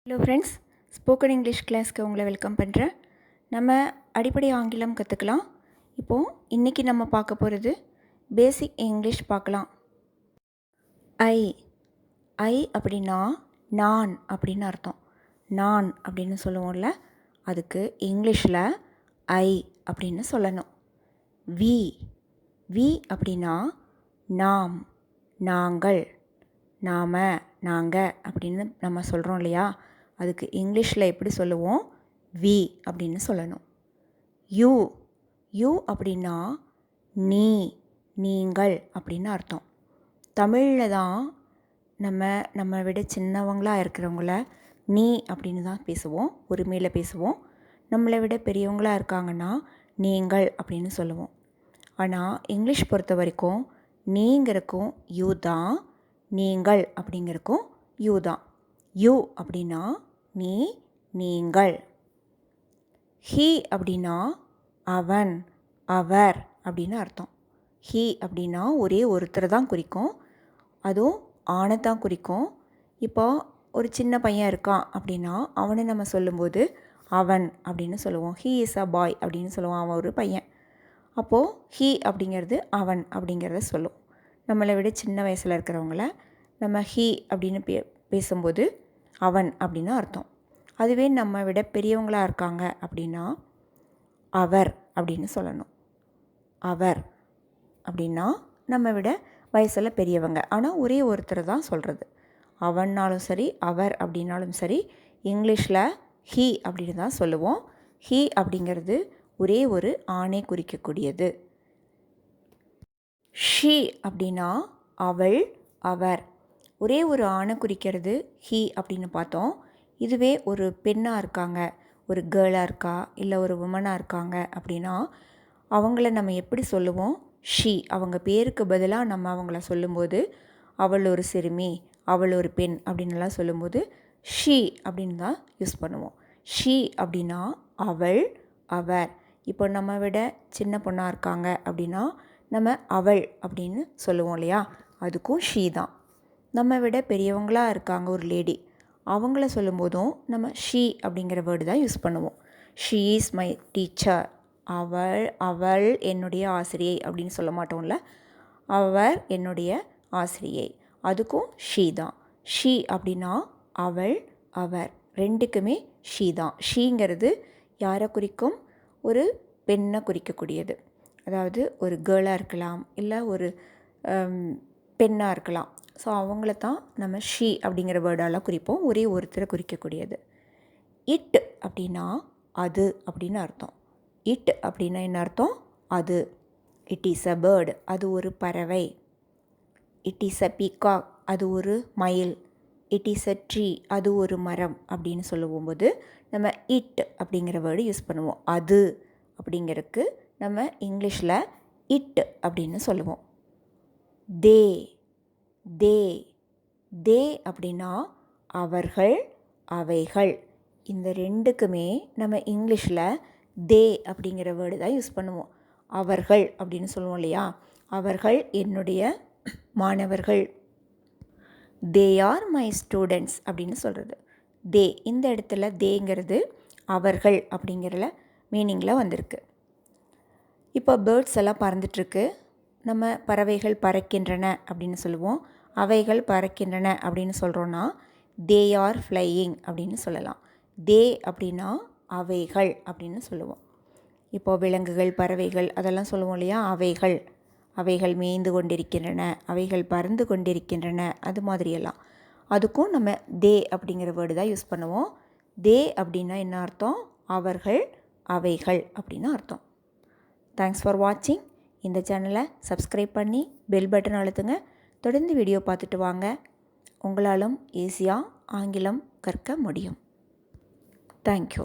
Hello friends, spoken English கிளாஸ்க்கு உங்களை welcome பண்ணுறேன். நம்ம அடிப்படை ஆங்கிலம் கற்றுக்கலாம். இப்போது இன்றைக்கி நம்ம பார்க்க போகிறது பேசிக் இங்கிலீஷ் பார்க்கலாம். ஐ ஐ அப்படின்னா நான் அப்படின்னு அர்த்தம். நான் அப்படின்னு சொல்லுவோம்ல, அதுக்கு இங்கிலீஷில் ஐ அப்படின்னு சொல்லணும். வி வி அப்படின்னா நாம், நாங்கள், நாம, நாங்கள் அப்படின்னு நம்ம சொல்கிறோம் இல்லையா, அதுக்கு இங்கிலீஷில் எப்படி சொல்லுவோம்? வி அப்படின்னு சொல்லணும். யூ யூ அப்படின்னா நீ, நீங்கள் அப்படின்னு அர்த்தம். தமிழில் தான் நம்ம விட சின்னவங்களாக இருக்கிறவங்கள நீ அப்படின்னு தான் பேசுவோம், உரிமையில் பேசுவோம். நம்மளை விட பெரியவங்களாக இருக்காங்கன்னா நீங்கள் அப்படின்னு சொல்லுவோம். ஆனால் இங்கிலீஷ் பொறுத்த வரைக்கும் நீங்கிறக்கும் யூ தான், நீங்கள் அப்படிங்கிறக்கும் யூ தான். யூ அப்படின்னா நீ, நீங்கள். ஹீ அப்படின்னா அவன், அவர் அப்படின்னு அர்த்தம். ஹீ அப்படின்னா ஒரே ஒருத்தரை தான் குறிக்கும், அதுவும் ஆணை தான் குறிக்கும். இப்போ ஒரு சின்ன பையன் இருக்கான் அப்படின்னா அவனை நம்ம சொல்லும்போது அவன் அப்படின்னு சொல்லுவோம். ஹீ இஸ் அ பாய் அப்படின்னு சொல்லுவோம், அவன் ஒரு பையன். அப்போது ஹீ அப்படிங்கிறது அவன் அப்படிங்கிறத சொல்லும். நம்மளை விட சின்ன வயசில் இருக்கிறவங்கள நம்ம ஹீ அப்படின்னு பேசும்போது அவன் அப்படின்னு அர்த்தம். அதுவே நம்ம விட பெரியவங்களாக இருக்காங்க அப்படின்னா அவர் அப்படின்னு சொல்லணும். அவர் அப்படின்னா நம்ம விட வயசில் பெரியவங்க, ஆனால் ஒரே ஒருத்தர் தான் சொல்கிறது. அவன்னாலும் சரி, அவர் அப்படின்னாலும் சரி, இங்கிலீஷில் ஹீ அப்படின்னு தான் சொல்லுவோம். ஹீ அப்படிங்கிறது ஒரே ஒரு ஆணை குறிக்கக்கூடியது. ஷீ அப்படின்னா அவள், அவர், ஒரே ஒரு ஆணை குறிக்கிறது ஹீ அப்படின்னு பார்த்தோம். இதுவே ஒரு பெண்ணாக இருக்காங்க, ஒரு கேர்ளாக இருக்கா, இல்லை ஒரு உமனாக இருக்காங்க அப்படின்னா அவங்கள நம்ம எப்படி சொல்லுவோம்? ஷீ. அவங்க பேருக்கு பதிலாக நம்ம அவங்கள சொல்லும்போது அவள் ஒரு சிறுமி, அவள் ஒரு பெண் அப்படின்லாம் சொல்லும்போது ஷீ அப்படின்னு தான் யூஸ் பண்ணுவோம். ஷீ அப்படின்னா அவள், அவர். இப்போ நம்ம விட சின்ன பொண்ணாக இருக்காங்க அப்படின்னா நம்ம அவள் அப்படின்னு சொல்லுவோம் இல்லையா, அதுக்கும் ஷீ தான். நம்ம விட பெரியவங்களாக இருக்காங்க ஒரு லேடி, அவங்கள சொல்லும்போதும் நம்ம ஷீ அப்படிங்கிற வேர்டு தான் யூஸ் பண்ணுவோம். She is my teacher. அவள் என்னுடைய ஆசிரியை அப்படின்னு சொல்ல மாட்டோம்ல, அவர் என்னுடைய ஆசிரியை, அதுக்கும் ஷீ தான். ஷீ அப்படின்னா அவள், அவர், ரெண்டுக்குமே ஷீ தான். ஷீங்கிறது யாரை குறிக்கும்? ஒரு பெண்ணை குறிக்கக்கூடியது. அதாவது ஒரு கேர்ளாக இருக்கலாம், இல்லை ஒரு பெண்ணாக இருக்கலாம். ஸோ அவங்கள தான் நம்ம ஷீ அப்படிங்கிற வேர்டால் குறிப்போம், ஒரே ஒருத்தரை குறிக்கக்கூடியது. இட் அப்படின்னா அது அப்படின்னு அர்த்தம். இட் அப்படின்னா என்ன அர்த்தம்? அது. இட் இஸ் அ பேர்டு, அது ஒரு பறவை. இட் இஸ் அ பீகாக், அது ஒரு மயில். இட் இஸ் அ ட்ரீ, அது ஒரு மரம் அப்படின்னு சொல்லும்போது நம்ம இட் அப்படிங்கிற வேர்டு யூஸ் பண்ணுவோம். அது அப்படிங்கிறதுக்கு நம்ம இங்கிலீஷில் இட் அப்படின்னு சொல்லுவோம். தே தே தே அப்படின்னா அவர்கள், அவைகள். இந்த ரெண்டுக்குமே நம்ம இங்கிலீஷில் தே அப்படிங்கிற வேர்டு தான் யூஸ் பண்ணுவோம். அவர்கள் அப்படின்னு சொல்லுவோம் இல்லையா, அவர்கள் என்னுடைய மாணவர்கள். தே ஆர் மை ஸ்டூடெண்ட்ஸ் அப்படின்னு சொல்கிறது. தே, இந்த இடத்துல தேங்கிறது அவர்கள் அப்படிங்கிற மீனிங்கில் வந்திருக்கு. இப்போ பேர்ட்ஸ் எல்லாம் பறந்துட்டுருக்கு. நம்ம பறவைகள் பறக்கின்றன அப்படின்னு சொல்லுவோம், அவைகள் பறக்கின்றன அப்படின்னு சொல்கிறோன்னா தே ஆர் ஃப்ளையிங் அப்படின்னு சொல்லலாம். தே அப்படின்னா அவைகள் அப்படின்னு சொல்லுவோம். இப்போது விலங்குகள், பறவைகள் அதெல்லாம் சொல்லுவோம் இல்லையா, அவைகள், அவைகள் மேய்ந்து கொண்டிருக்கின்றன, அவைகள் பறந்து கொண்டிருக்கின்றன, அது மாதிரியெல்லாம். அதுக்கும் நம்ம தே அப்படிங்கிற வேர்டு தான் யூஸ் பண்ணுவோம். தே அப்படின்னா என்ன அர்த்தம்? அவர்கள், அவைகள் அப்படின்னு அர்த்தம். தேங்க்ஸ் ஃபார் வாட்சிங். இந்த சேனலை சப்ஸ்கிரைப் பண்ணி பெல் பட்டன் அழுத்துங்க. தொடர்ந்து வீடியோ பார்த்துட்டு வாங்க. உங்களாலும் ஈஸியாக ஆங்கிலம் கற்க முடியும். தேங்க்யூ.